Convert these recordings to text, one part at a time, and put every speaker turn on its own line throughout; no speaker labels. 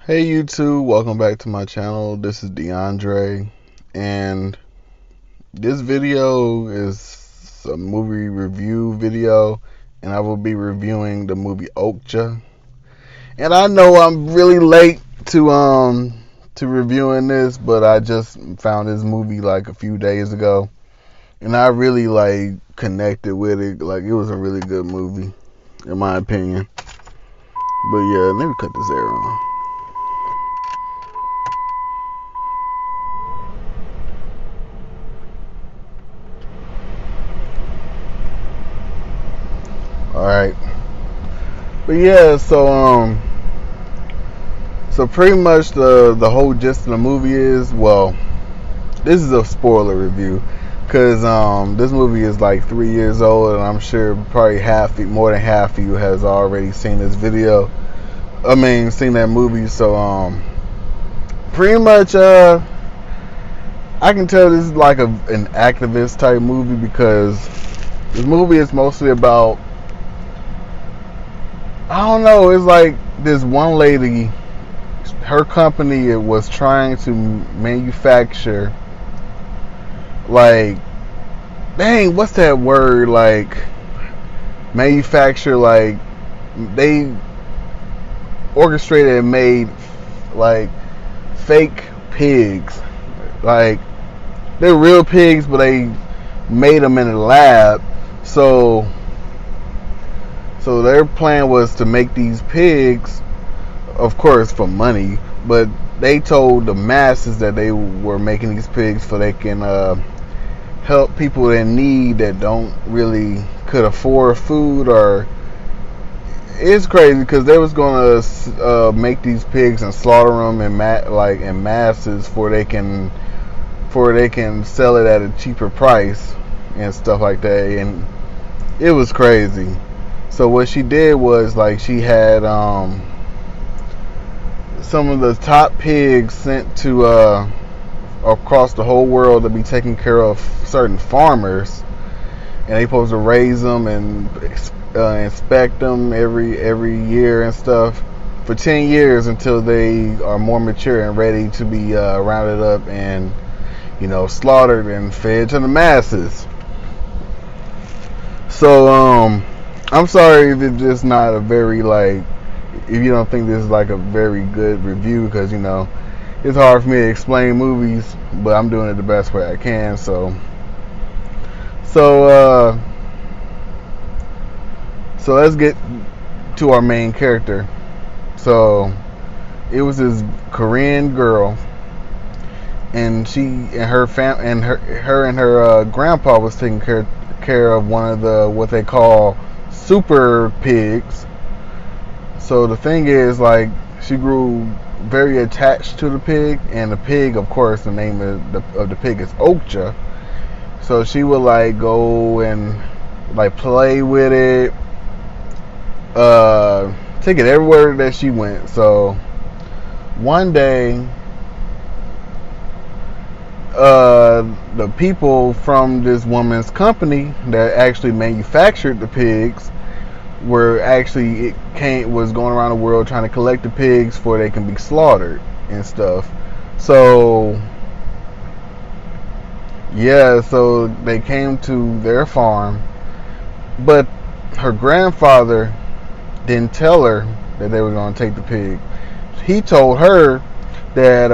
Hey YouTube, welcome back to my channel. This is DeAndre, and this video is a movie review video, and I will be reviewing the movie Okja. And I know I'm really late to reviewing this, but I just found this movie like a few days ago, and I really like connected with it. Like, it was a really good movie, in my opinion. But yeah, let me cut this air on. All right. But yeah, so pretty much the whole gist of the movie is, well, this is a spoiler review because this movie is like 3 years old, and I'm sure probably more than half of you has already seen this video. I mean, seen that movie. So pretty much I can tell this is like an activist type movie because this movie is mostly about, I don't know, it's like this one lady, her company was trying to manufacture, like, dang, what's that word? Like, manufacture, like, they orchestrated and made, like, fake pigs. Like, they're real pigs, but they made them in a lab. So their plan was to make these pigs, of course, for money, but they told the masses that they were making these pigs so they can help people in need that don't really could afford food. Or it's crazy because they was gonna make these pigs and slaughter them in masses for they can sell it at a cheaper price and stuff like that. And it was crazy. So what she did was, like, she had some of the top pigs sent to across the whole world to be taking care of certain farmers, and they supposed to raise them and inspect them every year and stuff for 10 years until they are more mature and ready to be rounded up and, slaughtered and fed to the masses. So I'm sorry if it's just not a very, like, if you don't think this is like a very good review, because it's hard for me to explain movies, but I'm doing it the best way I can. So so let's get to our main character. So it was this Korean girl, and she and her grandpa was taking care of one of the, what they call, super pigs. So the thing is, like, she grew very attached to the pig, and the pig, of course, the name of the pig is Okja. So she would, like, go and, like, play with it, take it everywhere that she went. So one day, the people from this woman's company that actually manufactured the pigs was going around the world trying to collect the pigs for they can be slaughtered and stuff. So yeah, so they came to their farm, but her grandfather didn't tell her that they were going to take the pig. He told her that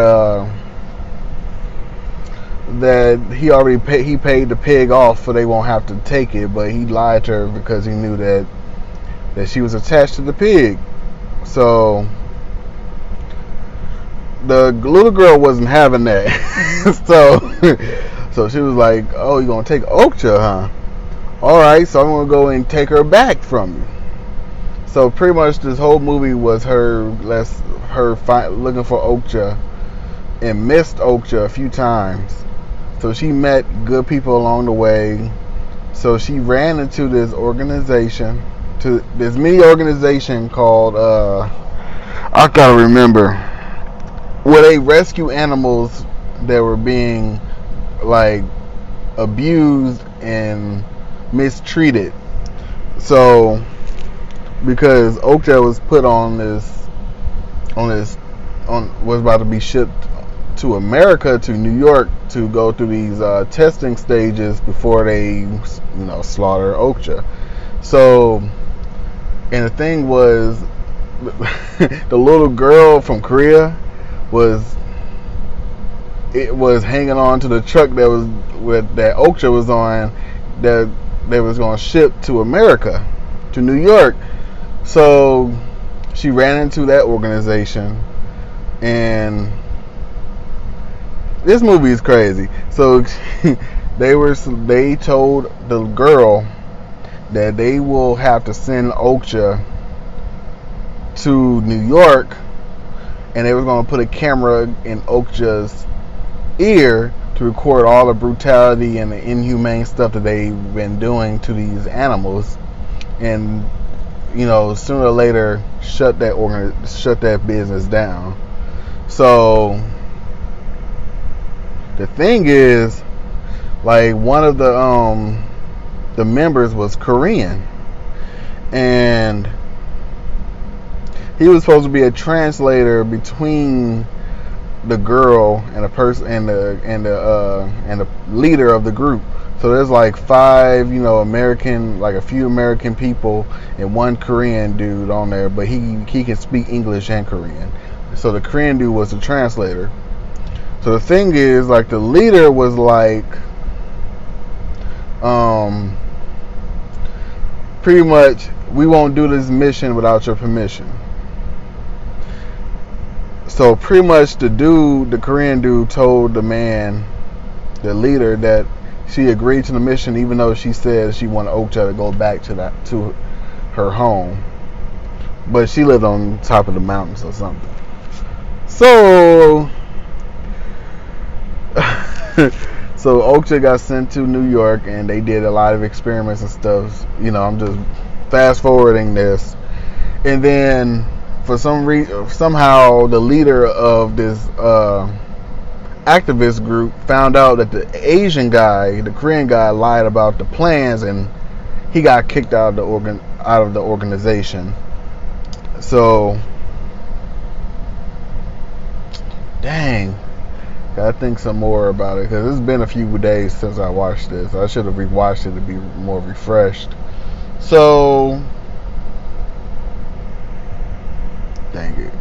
that he paid the pig off so they won't have to take it, but he lied to her because he knew that she was attached to the pig. So the little girl wasn't having that. so she was like, "Oh, you're gonna take Okja, huh? All right, so I'm gonna go and take her back from you." So pretty much this whole movie was her looking for Okja, and missed Okja a few times. So she met good people along the way. So she ran into this mini organization called I gotta remember, where they rescue animals that were being, like, abused and mistreated. So because Okja was put on this was about to be shipped to America, to New York, to go through these testing stages before they, slaughter Okja. So, and the thing was, the little girl from Korea was hanging on to the truck that Okja was on, that they was going to ship to America, to New York. So she ran into that organization, and this movie is crazy. So they told the girl that they will have to send Okja to New York, and they were going to put a camera in Okja's ear to record all the brutality and the inhumane stuff that they've been doing to these animals, and sooner or later shut that business down. So the thing is, like, one of the members was Korean, and he was supposed to be a translator between the girl and the person and the leader of the group. So there's like five, American, like a few American people and one Korean dude on there, but he can speak English and Korean. So the Korean dude was the translator. So the thing is, like, the leader was like, pretty much, we won't do this mission without your permission. So pretty much the Korean dude told the man, the leader, that she agreed to the mission, even though she said she wanted Okja to go back to her home, but she lived on top of the mountains or something. So so Okja got sent to New York, and they did a lot of experiments and stuff. I'm just fast forwarding this, and then for some reason, somehow the leader of this activist group found out that the Asian guy, the Korean guy, lied about the plans, and he got kicked out of the organization. So, dang, gotta think some more about it, because it's been a few days since I watched this. I should have rewatched it to be more refreshed. So, dang it.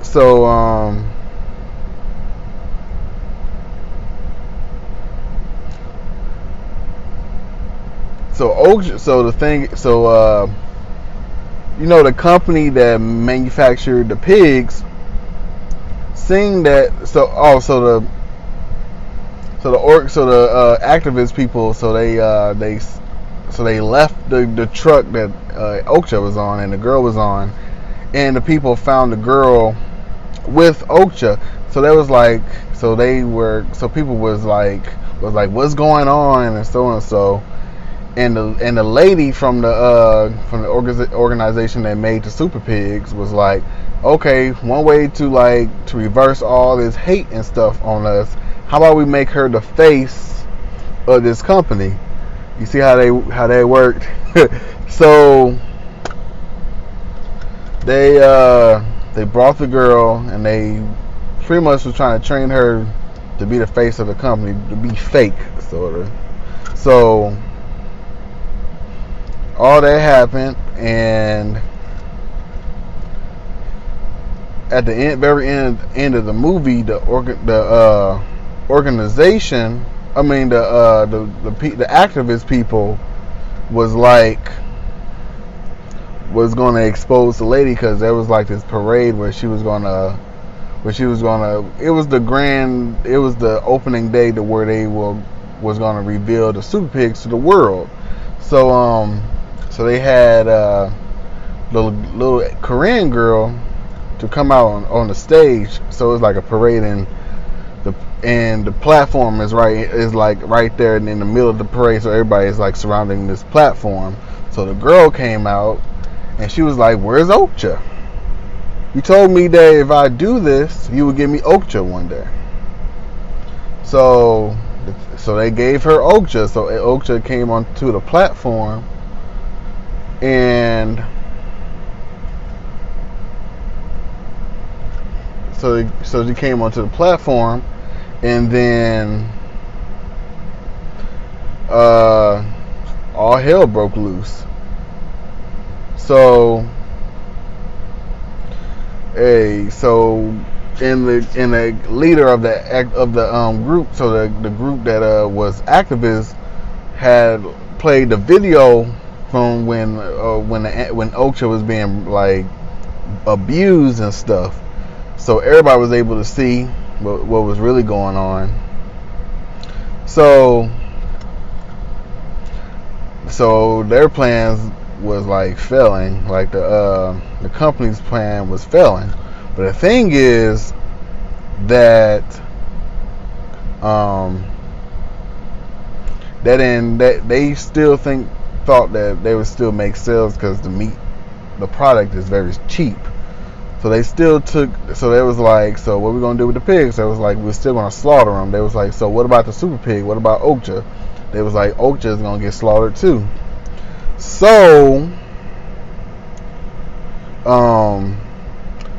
So the company that manufactured the pigs, seeing that, the activist people, so they left the truck that Okja was on and the girl was on, and the people found the girl with Okja. So that was like, people was like, what's going on, and so and so. And the lady from the organization that made the super pigs was like, okay, one way to reverse all this hate and stuff on us, how about we make her the face of this company? You see how they worked. So they brought the girl, and they pretty much was trying to train her to be the face of the company, to be fake, sort of. So all that happened, and at the very end of the movie, the organization, I mean the activist people was going to expose the lady, because there was like this parade where it was the opening day to where they was going to reveal the super pigs to the world. So they had little Korean girl to come out on the stage. So it's like a parade, and the platform is right there in the middle of the parade. So everybody is like surrounding this platform. So the girl came out, and she was like, "Where's Okja? You told me that if I do this, you would give me Okja one day." So they gave her Okja. So Okja came onto the platform, and so she came onto the platform, and then all hell broke loose. So, so in the leader of the group, so the group that was activists had played the video from when Okja was being like abused and stuff. So everybody was able to see what was really going on. So their plans was like failing, like the company's plan was failing. But the thing is that that they still thought that they would still make sales because the product is very cheap. So they still took. So they was like, so what are we gonna do with the pigs? They was like, we're still gonna slaughter them. They was like, so what about the super pig? What about Okja? They was like, Okja is gonna get slaughtered too. So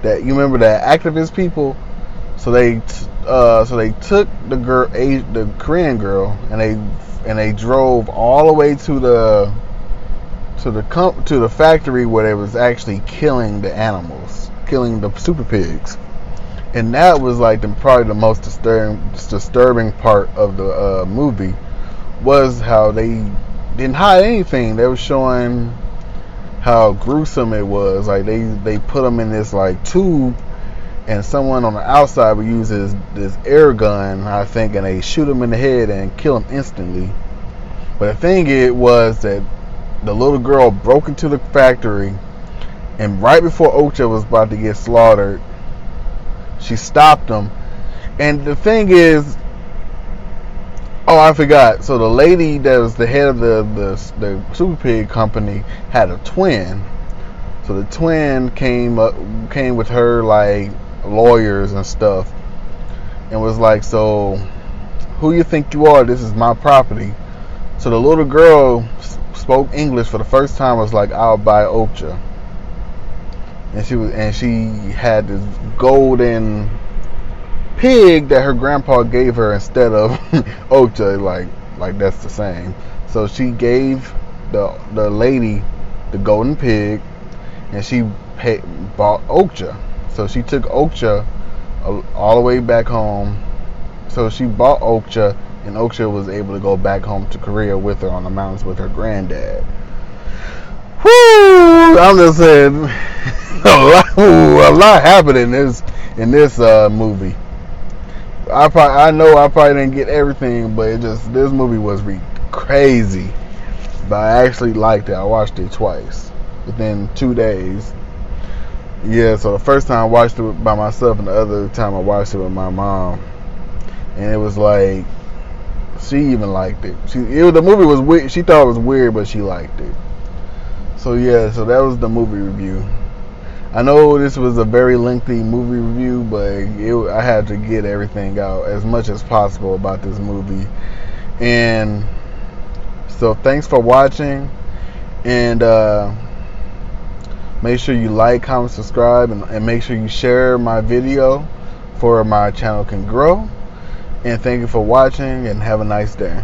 that you remember that activist people. So they took the Korean girl, and they drove all the way to the factory where they was actually killing the animals, killing the super pigs. And that was like probably the most disturbing part of the movie, was how they didn't hide anything. They were showing how gruesome it was. Like they put them in this like tube, and someone on the outside would use this air gun, I think, and they shoot them in the head and kill them instantly. But the thing was that the little girl broke into the factory, and right before Okja was about to get slaughtered, she stopped them. And the thing is, oh, I forgot. So the lady that was the head of the Super Pig company had a twin. So the twin came with her like lawyers and stuff, and was like, so who you think you are? This is my property. So the little girl spoke English for the first time. Was like, I'll buy Okja. And she had this golden pig that her grandpa gave her instead of Okja. Like that's the same. So she gave the lady the golden pig, and she bought Okja. So she took Okja all the way back home. So she bought Okja, and Okja was able to go back home to Korea with her on the mountains with her granddad. Whoo! I'm just saying, a lot happened in this movie. I know I probably didn't get everything, but this movie was crazy. But I actually liked it. I watched it twice within 2 days. Yeah, so the first time I watched it by myself, and the other time I watched it with my mom, and it was like she even liked it. The movie was weird. She thought it was weird, but she liked it. So yeah, so that was the movie review. I know this was a very lengthy movie review, but I had to get everything out as much as possible about this movie. And so thanks for watching, and make sure you like, comment, subscribe, and make sure you share my video for my channel can grow. And thank you for watching, and have a nice day.